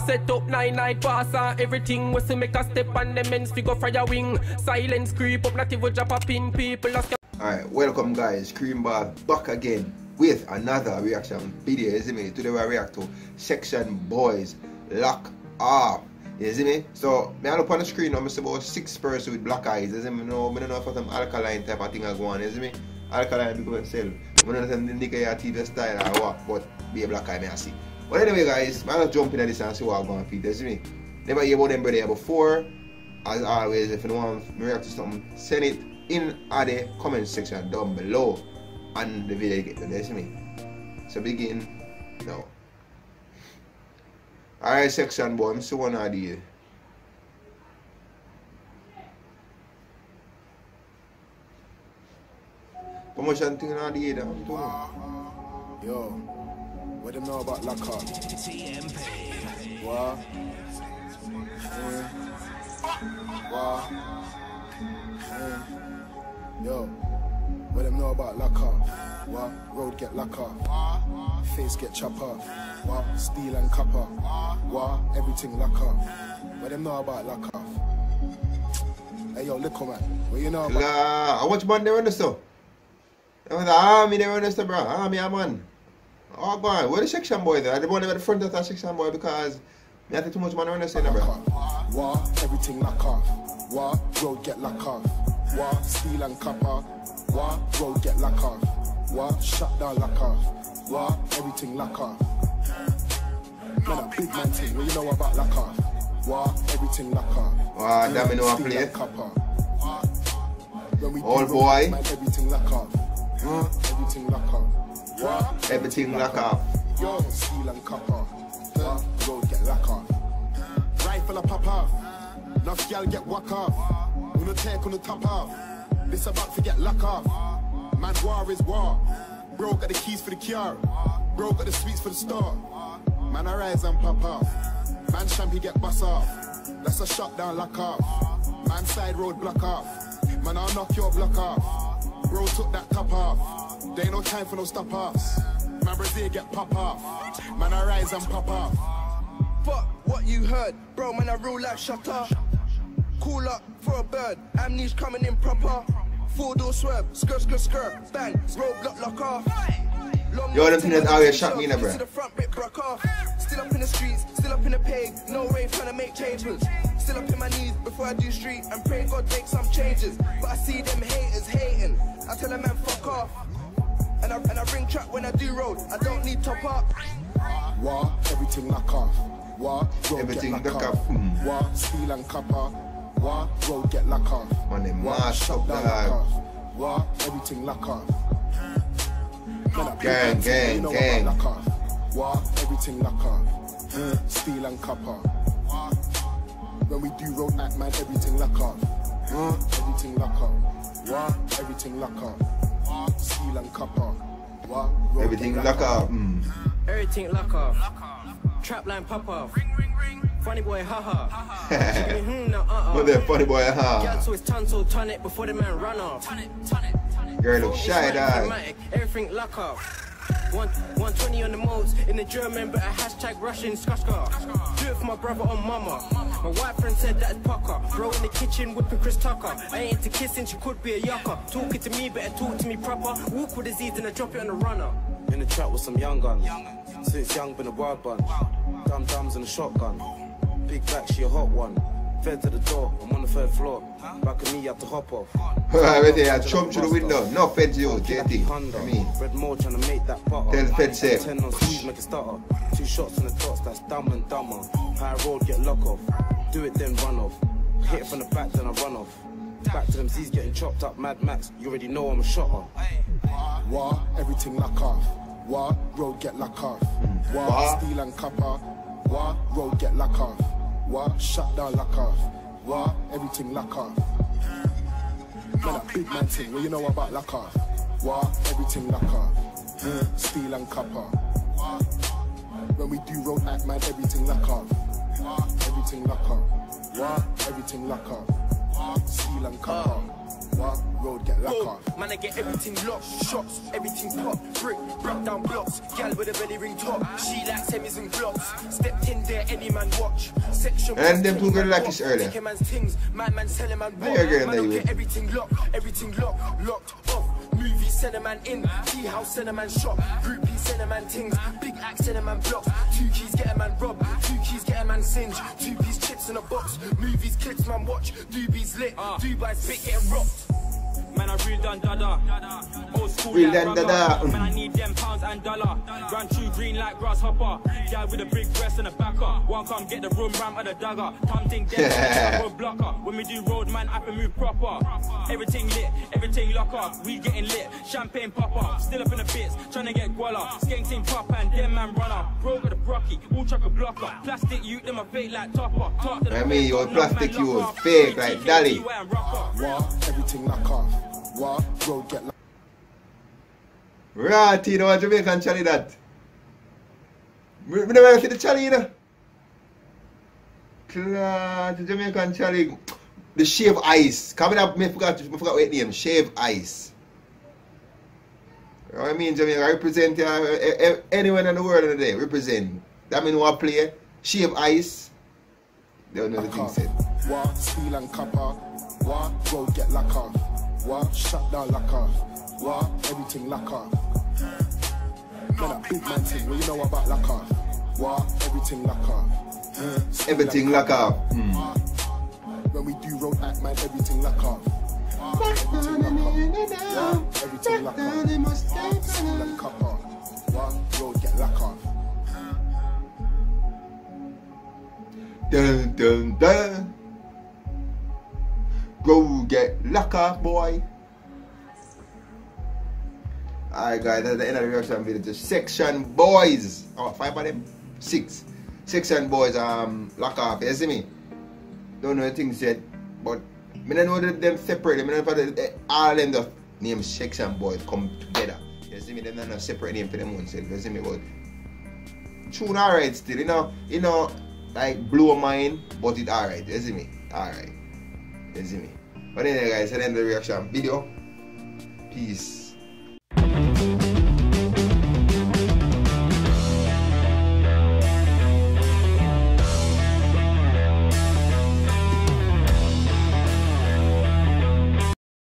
Set up 9 pass and everything was to make a step and the men's figure fire wing. Silence creep up, not even drop a pin. People ask. Alright, welcome guys, Cream Bar back again with another reaction video, you see me? Today we react to Section Boyz Lock Off. You see me? So, I look on the screen now, I see about 6 persons with black eyes. You see me? I don't know if some alkaline type of thing are going on, you see me? Alkaline because sell. I don't know if them nigga your TV style or what, but be a black eye, I see. But anyway guys, I'm just jump into this and see what I'm going to feed, you see me? Never hear about them brother before. As always, if you want me react to something, send it in the comment section down below and the video get done, you see me? So begin now. Alright, Section Boy, I'm still one idea. Promotion thing on the head, I'm doing. Yo, what do you know about Lock Off? What? Yo, what do you know about Lock Off? What? Road get lock off. Face get chop off. What? Steel and copper. What? Everything lock off. What do you know about Lock Off? Hey yo, look man. What you know about? How much man they run this though? There was the army they run this though, bro. Army a man. Oh god, where the Section Boy there? I don't want to be the front of that Section Boy because I think too much man run this thing, bro. What? Everything lock off. What? Road get lock off. What? Steel and copper. What? Road get lock off. What? Shut down lock off. What? Everything lock off. Man, a big man thing. What you know about lock off? What? Everything lock off. Wow, damn, you know I play. Old boy. Man, everything lock off. Everything lock off. What? Everything lock off. Yo, steel and copper. What? Road get lock off. Rifle a pop off. Enough y'all get whack off. Wanna take on the top off. This about to get lock off. Man, war is war. Bro got the keys for the car. Bro got the sweets for the store. Man, I rise and pop off. Man, champy get bust off. That's a shutdown lock off. Man, side road block off. Man, I'll knock your block off. Bro took that top off. There ain't no time for no stop offs. Man, Brazil get pop off. Man, I rise and pop off. Fuck what you heard, bro, man, I real life shut up. Cool up for a bird, amnesia coming in proper. 4-door swerve, skirt, skirt, skirt, bang, roadblock lock off. Yo, them things that always shot me in the bro. Still up in the streets, still up in the peg, no rave trying to make changes. Still up in my knees before I do street and pray God make some changes. But I see them haters hating, I tell them man fuck off. And I bring track when I do road, I don't need top up. What? Everything lock off. What? Road Everything get lock lock off. off. What? Steel and copper. What? Road get lock off. Man, they What? mash Shut up down that. lock off. What? Everything lock off. Gang, gang, you know gang. Lock off. What? Everything lock off. Steel and copper. When we do road act, man, everything lock off. Everything lock off. What? Everything lock off. Steel and copper. What? Road Everything get lock off. Everything lock off. Trap line pop off. Funny boy, haha. What that funny boy, Girl, so it's ton it before the man run off. Girl look shy, dog. Everything lock off. 120 on the modes in the German, but a hashtag Russian skashka. Do it for my brother or mama. My white friend said that's pucker. Bro in the kitchen whipping Chris Tucker. I ain't into kissing, she could be a yucker. Talking to me, better talk to me proper. Walk with disease and I drop it on the runner. In the trap with some young guns. Since young been a wild bunch. Dum-dums and a shotgun. Big black, she a hot one. Fed to the door, I'm on the 3rd floor. Back of me, you have to hop off. Everything I jump through the window. No fed you, JT. I mean, Red more trying to make that butter. tell the fed say. 10 on speed, make it stutter. 2 shots on the dots, that's dumb and dumber. High road, get lock off. Do it, then run off. Hit it from the back, then I run off. Back to them Z's getting chopped up, Mad Max. You already know I'm a shotter. What? Everything lock off. What? Road get lock off. What? Steel and copper. What? Road get lock off. What? Shut down lock off. What? Everything lock off. Man, a big man thing. What you know about lock off? What? Everything lock off. Steel and copper. When we do road act, man, everything lock off. Everything lock off. What? Everything lock off. Steel and copper. What? Road get lock Boom, off. man, I get everything locked, shots, everything pop, break down blocks, gal with a belly ring top, she like semis and blocks, stepped in there, any man watch, section. And them two good like this earlier. Take a man's things, man selling man I agree walk, on that, man you get everything locked off. Movie send a man in, tea house send a man shop, groupie send a man things, big axe send a man blocks, 2 keys get a man robbed, 2 keys get a man singe, 2-piece chips in a box, movies clips man watch, doobies lit, Dubai's bit getting rocked. Man, I real done dada. Old school Real like done rugger. dada. Man, I need them pounds and dollar. Run through green like grasshopper. Guy with a big breast and a backer. One come get the room ramp and a dagger. Come think dead, road blocker. When we do road, man, I can move proper. Everything lit, everything lock up. We getting lit, champagne popper. Still up in the bits, trying to get guala. Skank team pop and them man runner. Bro got a brocky, all truck a blocker. Plastic you, them a fake like topper. I mean, your plastic you was fake like Dally. What? Everything lock off. What? Road get lock. Right, you know, Jamaican chally that. We never see the chally, you know. The Jamaican chally. The Shave Ice. Coming up, I forgot what the name. Shave Ice. You know what I mean, Jamaica? Represent anyone in the world today. Represent. That means what play? Shave Ice. They don't know the thing said. What? Steel and copper. What? Road get lock off. What? Shut down lock off. What? Everything lock off. Man, that big man thing. What you know about lock off? What? Everything lock off. Everything lock off. When we do road act, man, everything lock off. Everything lock off. Yeah, everything lock off. Steel and copper. What? Road get lock off. Dun dun dun. Go get lock off, boy. Alright guys, that's the end of the reaction video to Section Boyz. Oh, 5 of them? 6. Section Boyz, lock off, you see me? Don't know the things yet, but I don't know them separate. I don't know all of them just name Section Boyz come together. You see me? They don't have separate name for them oneself, you see me? But tune alright still, you know, like blow mine, but it alright, you see me? Alright. You see me? But anyway guys, that's the end of the reaction video. Peace.